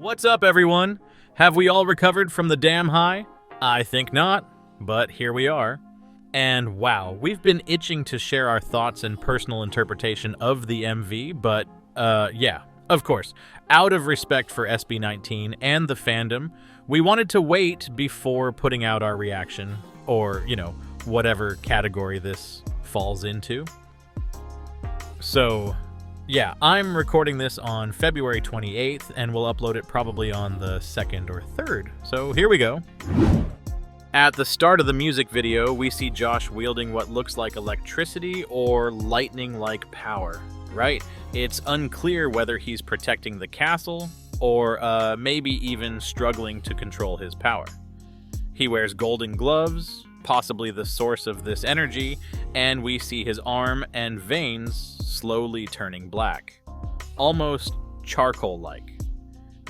What's up, everyone? Have we all recovered from the damn high? I think not, but here we are. And wow, we've been itching to share our thoughts and personal interpretation of the MV, but yeah, of course, out of respect for SB19 and the fandom, we wanted to wait before putting out our reaction, or, whatever category this falls into. So, yeah, I'm recording this on February 28th, and we'll upload it probably on the 2nd or 3rd. So here we go. At the start of the music video, we see Josh wielding what looks like electricity or lightning-like power, right? It's unclear whether he's protecting the castle, or maybe even struggling to control his power. He wears golden gloves, possibly the source of this energy, and we see his arm and veins slowly turning black, almost charcoal-like.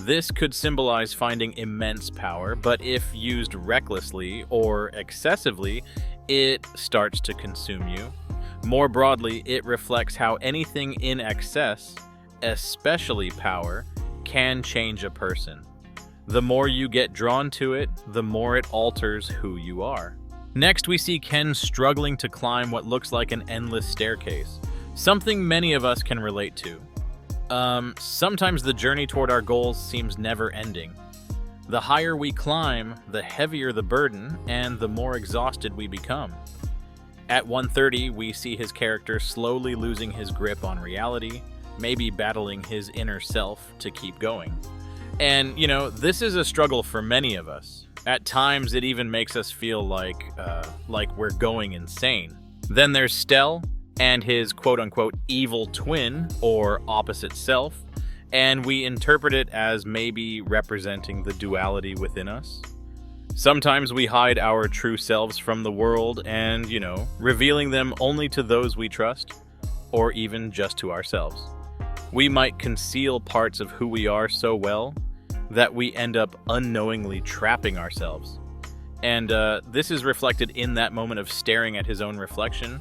This could symbolize finding immense power, but if used recklessly or excessively, it starts to consume you. More broadly, it reflects how anything in excess, especially power, can change a person. The more you get drawn to it, the more it alters who you are. Next, we see Ken struggling to climb what looks like an endless staircase, something many of us can relate to. Sometimes the journey toward our goals seems never-ending. The higher we climb, the heavier the burden, and the more exhausted we become. At 1:30, we see his character slowly losing his grip on reality, maybe battling his inner self to keep going. And, this is a struggle for many of us. At times, it even makes us feel like we're going insane. Then there's Stell and his quote-unquote evil twin, or opposite self, and we interpret it as maybe representing the duality within us. Sometimes we hide our true selves from the world and, revealing them only to those we trust, or even just to ourselves. We might conceal parts of who we are so well that we end up unknowingly trapping ourselves. And this is reflected in that moment of staring at his own reflection.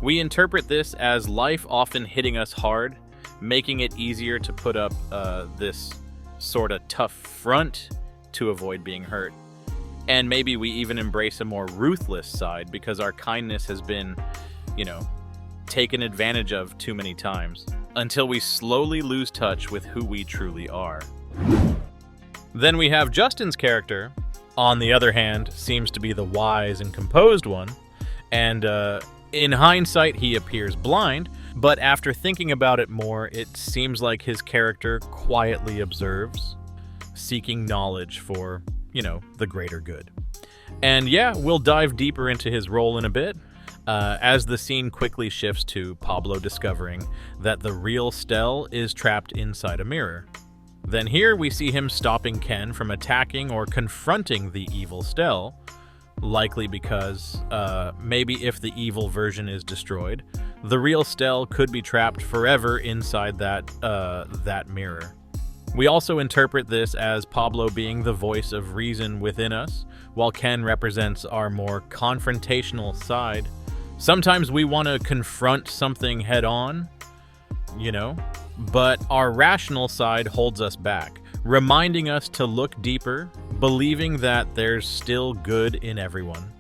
We interpret this as life often hitting us hard, making it easier to put up this sort of tough front to avoid being hurt. And maybe we even embrace a more ruthless side because our kindness has been, taken advantage of too many times, until we slowly lose touch with who we truly are. Then we have Justin's character, on the other hand, seems to be the wise and composed one, and in hindsight he appears blind, but after thinking about it more, it seems like his character quietly observes, seeking knowledge for, the greater good. And yeah, we'll dive deeper into his role in a bit, as the scene quickly shifts to Pablo discovering that the real Stell is trapped inside a mirror. Then here we see him stopping Ken from attacking or confronting the evil Stell, likely because maybe if the evil version is destroyed, the real Stell could be trapped forever inside that mirror. We also interpret this as Pablo being the voice of reason within us, while Ken represents our more confrontational side. Sometimes we want to confront something head-on, but our rational side holds us back, reminding us to look deeper, believing that there's still good in everyone,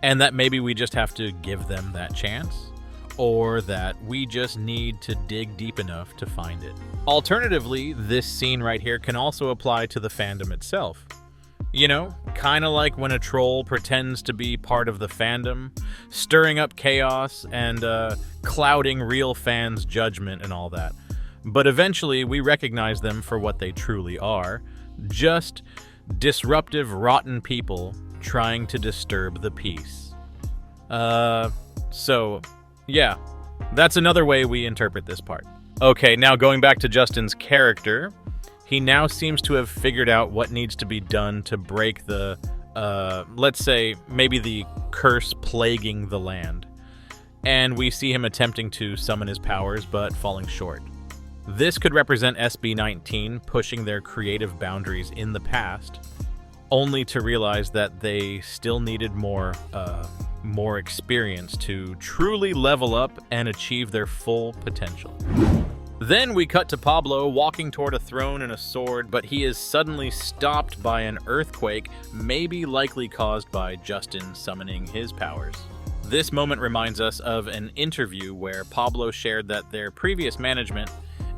and that maybe we just have to give them that chance, or that we just need to dig deep enough to find it. Alternatively, this scene right here can also apply to the fandom itself. Kind of like when a troll pretends to be part of the fandom, stirring up chaos and clouding real fans' judgment and all that. But eventually, we recognize them for what they truly are, just disruptive, rotten people trying to disturb the peace. So, yeah, that's another way we interpret this part. Okay, now going back to Justin's character, he now seems to have figured out what needs to be done to break the, let's say, maybe the curse plaguing the land. And we see him attempting to summon his powers, but falling short. This could represent SB19 pushing their creative boundaries in the past, only to realize that they still needed more experience to truly level up and achieve their full potential. Then we cut to Pablo walking toward a throne and a sword, but he is suddenly stopped by an earthquake, maybe likely caused by Justin summoning his powers. This moment reminds us of an interview where Pablo shared that their previous management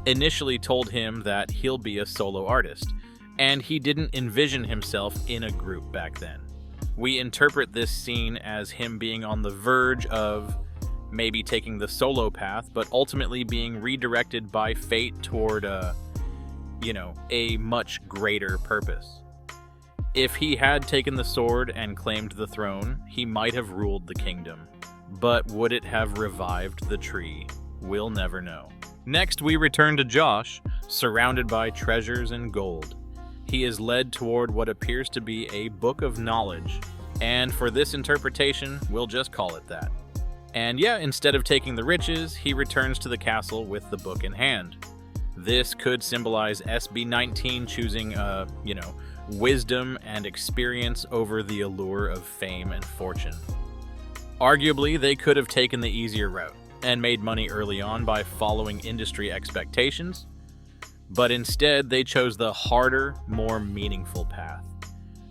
initially told him that he'll be a solo artist, and he didn't envision himself in a group back then. We interpret this scene as him being on the verge of maybe taking the solo path, but ultimately being redirected by fate toward a much greater purpose. If he had taken the sword and claimed the throne, he might have ruled the kingdom. But would it have revived the tree? We'll never know. Next, we return to Josh, surrounded by treasures and gold. He is led toward what appears to be a book of knowledge, and for this interpretation, we'll just call it that. And yeah, instead of taking the riches, he returns to the castle with the book in hand. This could symbolize SB19 choosing, wisdom and experience over the allure of fame and fortune. Arguably, they could have taken the easier route and made money early on by following industry expectations, but instead they chose the harder, more meaningful path.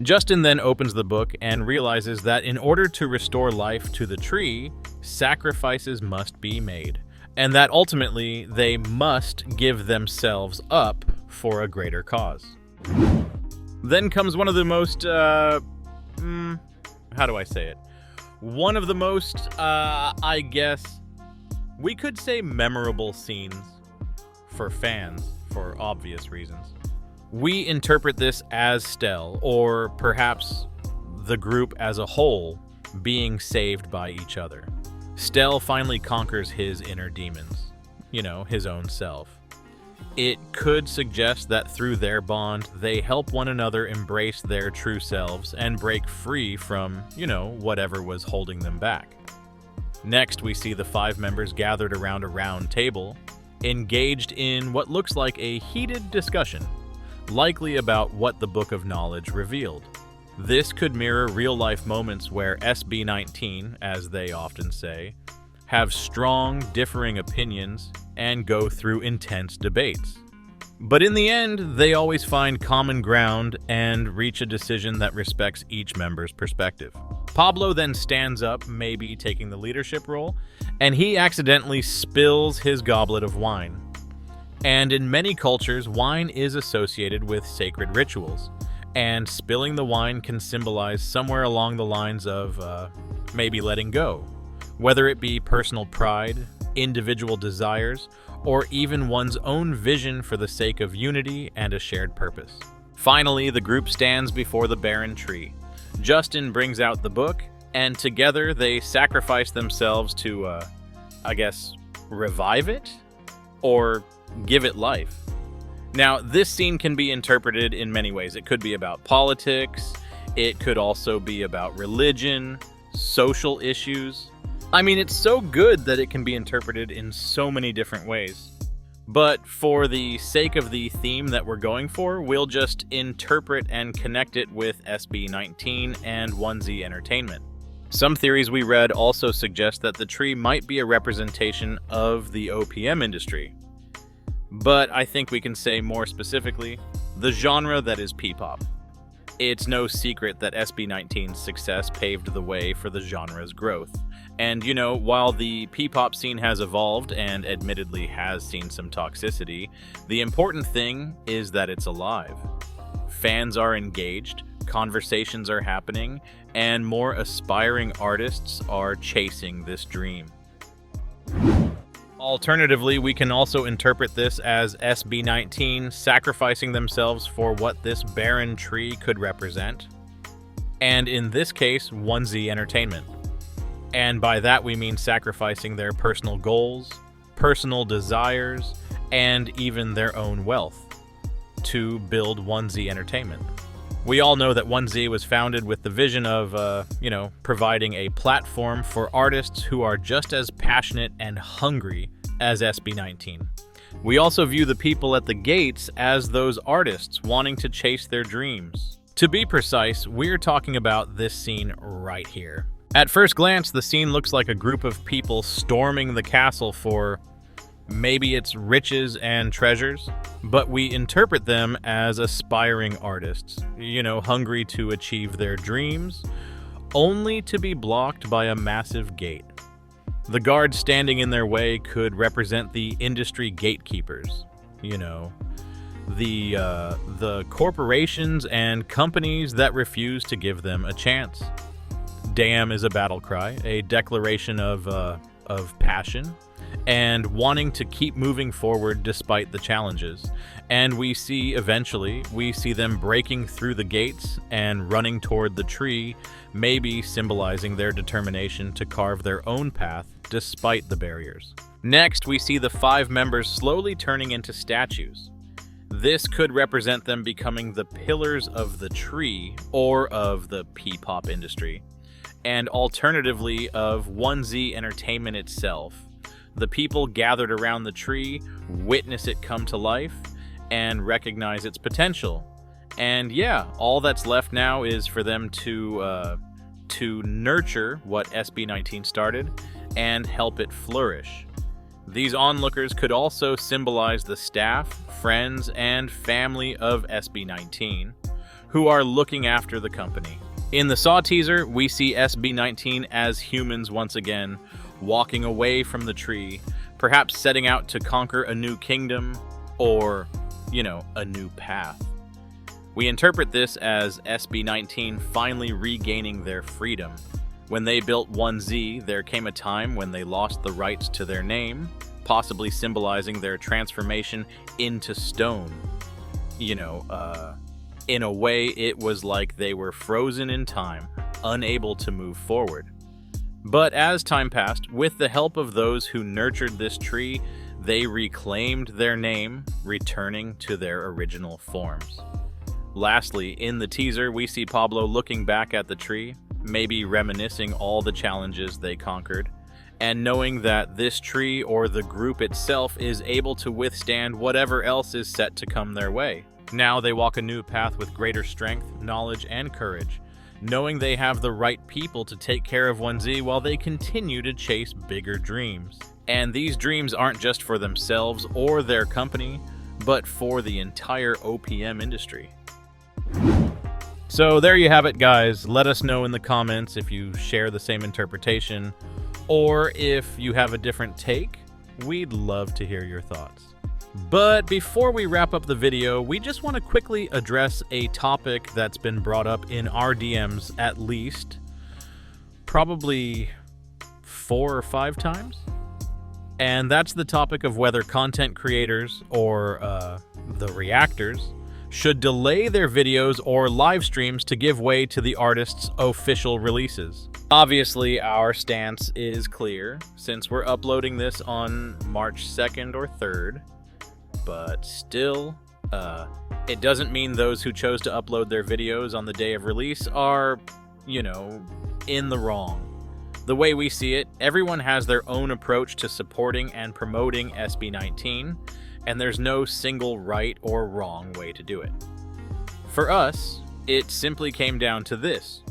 Justin then opens the book and realizes that in order to restore life to the tree, sacrifices must be made, and that ultimately they must give themselves up for a greater cause. Then comes one of the most, one of the most, we could say memorable scenes for fans, for obvious reasons. We interpret this as Stell, or perhaps the group as a whole, being saved by each other. Stell finally conquers his inner demons, his own self. It could suggest that through their bond, they help one another embrace their true selves and break free from, whatever was holding them back. Next, we see the 5 members gathered around a round table, engaged in what looks like a heated discussion, likely about what the Book of Knowledge revealed. This could mirror real-life moments where SB19, as they often say, have strong, differing opinions and go through intense debates. But in the end, they always find common ground and reach a decision that respects each member's perspective. Pablo then stands up, maybe taking the leadership role, and he accidentally spills his goblet of wine. And in many cultures, wine is associated with sacred rituals, and spilling the wine can symbolize somewhere along the lines of maybe letting go, whether it be personal pride, individual desires, or even one's own vision for the sake of unity and a shared purpose. Finally, the group stands before the barren tree. Justin brings out the book, and together they sacrifice themselves to, revive it? Or give it life. Now, this scene can be interpreted in many ways. It could be about politics, it could also be about religion, social issues. It's so good that it can be interpreted in so many different ways. But for the sake of the theme that we're going for, we'll just interpret and connect it with SB19 and Onesie Entertainment. Some theories we read also suggest that the tree might be a representation of the OPM industry. But I think we can say more specifically, the genre that is P-pop. It's no secret that SB19's success paved the way for the genre's growth. And while the P-pop scene has evolved and admittedly has seen some toxicity, the important thing is that it's alive. Fans are engaged, conversations are happening, and more aspiring artists are chasing this dream. Alternatively, we can also interpret this as SB19 sacrificing themselves for what this barren tree could represent. And in this case, Onesie Entertainment. And by that we mean sacrificing their personal goals, personal desires, and even their own wealth to build Onesie Entertainment. We all know that Onesie was founded with the vision of, providing a platform for artists who are just as passionate and hungry as SB19. We also view the people at the gates as those artists wanting to chase their dreams. To be precise, we're talking about this scene right here. At first glance, the scene looks like a group of people storming the castle for Maybe it's riches and treasures, but we interpret them as aspiring artists, hungry to achieve their dreams, only to be blocked by a massive gate. The guards standing in their way could represent the industry gatekeepers, the corporations and companies that refuse to give them a chance. Damn is a battle cry, a declaration of passion, and wanting to keep moving forward despite the challenges. And we see them breaking through the gates and running toward the tree, maybe symbolizing their determination to carve their own path despite the barriers. Next, we see the 5 members slowly turning into statues. This could represent them becoming the pillars of the tree or of the P-pop industry, and alternatively of 1Z Entertainment itself. The people gathered around the tree witness it come to life and recognize its potential. And yeah, all that's left now is for them to nurture what SB19 started and help it flourish. These onlookers could also symbolize the staff, friends, and family of SB19, who are looking after the company. In the Saw teaser, we see SB19 as humans once again, walking away from the tree, perhaps setting out to conquer a new kingdom or, a new path. We interpret this as SB19 finally regaining their freedom. When they built 1Z, there came a time when they lost the rights to their name, possibly symbolizing their transformation into stone. In a way, it was like they were frozen in time, unable to move forward. But as time passed, with the help of those who nurtured this tree, they reclaimed their name, returning to their original forms. Lastly, in the teaser, we see Pablo looking back at the tree, maybe reminiscing all the challenges they conquered, and knowing that this tree or the group itself is able to withstand whatever else is set to come their way. Now they walk a new path with greater strength, knowledge, and courage, knowing they have the right people to take care of 1Z while they continue to chase bigger dreams. And these dreams aren't just for themselves or their company, but for the entire OPM industry. So there you have it, guys. Let us know in the comments if you share the same interpretation, or if you have a different take. We'd love to hear your thoughts. But before we wrap up the video, we just want to quickly address a topic that's been brought up in our DMs at least probably 4 or 5 times. And that's the topic of whether content creators or the reactors should delay their videos or live streams to give way to the artist's official releases. Obviously, our stance is clear since we're uploading this on March 2nd or 3rd. But still, it doesn't mean those who chose to upload their videos on the day of release are, in the wrong. The way we see it, everyone has their own approach to supporting and promoting SB19, and there's no single right or wrong way to do it. For us, it simply came down to this.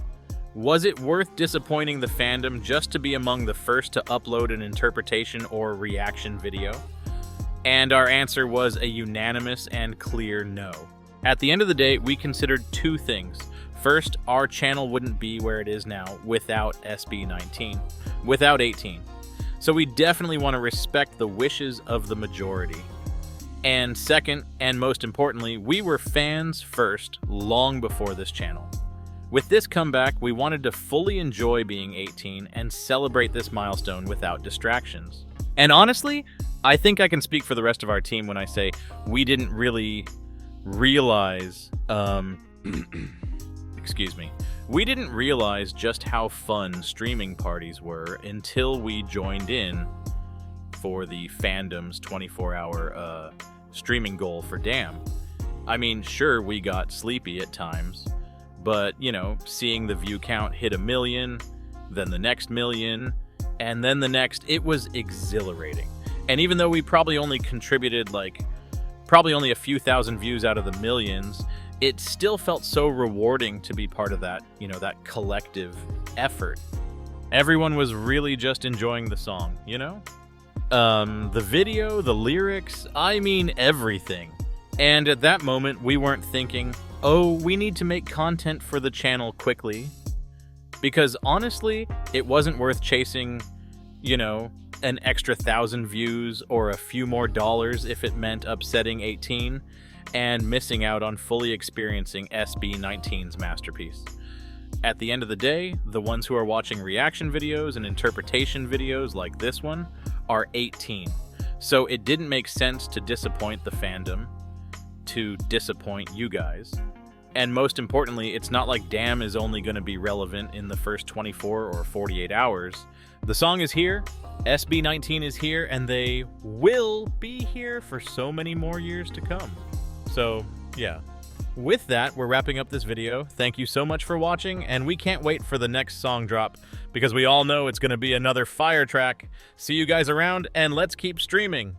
Was it worth disappointing the fandom just to be among the first to upload an interpretation or reaction video? And our answer was a unanimous and clear no. At the end of the day, we considered 2 things. First, our channel wouldn't be where it is now without SB19, without 18. So we definitely want to respect the wishes of the majority. And second, and most importantly, we were fans first, long before this channel. With this comeback, we wanted to fully enjoy being 18 and celebrate this milestone without distractions. And honestly, I think I can speak for the rest of our team when I say we didn't really realize, we didn't realize just how fun streaming parties were until we joined in for the fandom's 24-hour streaming goal for Damn. I mean, sure, we got sleepy at times, but, seeing the view count hit 1 million, then the next million, and then the next, it was exhilarating. And even though we probably only contributed probably only a few thousand views out of the millions, it still felt so rewarding to be part of that, that collective effort. Everyone was really just enjoying the song, The video, the lyrics, I mean everything. And at that moment, we weren't thinking, oh, we need to make content for the channel quickly. Because honestly, it wasn't worth chasing, an extra 1,000 views or a few more dollars if it meant upsetting 18 and missing out on fully experiencing SB19's masterpiece. At the end of the day, the ones who are watching reaction videos and interpretation videos like this one are 18. So it didn't make sense to disappoint the fandom, to disappoint you guys. And most importantly, it's not like Damn is only going to be relevant in the first 24 or 48 hours. The song is here, SB19 is here, and they will be here for so many more years to come. So, yeah. With that, we're wrapping up this video. Thank you so much for watching, and we can't wait for the next song drop, because we all know it's going to be another fire track. See you guys around, and let's keep streaming!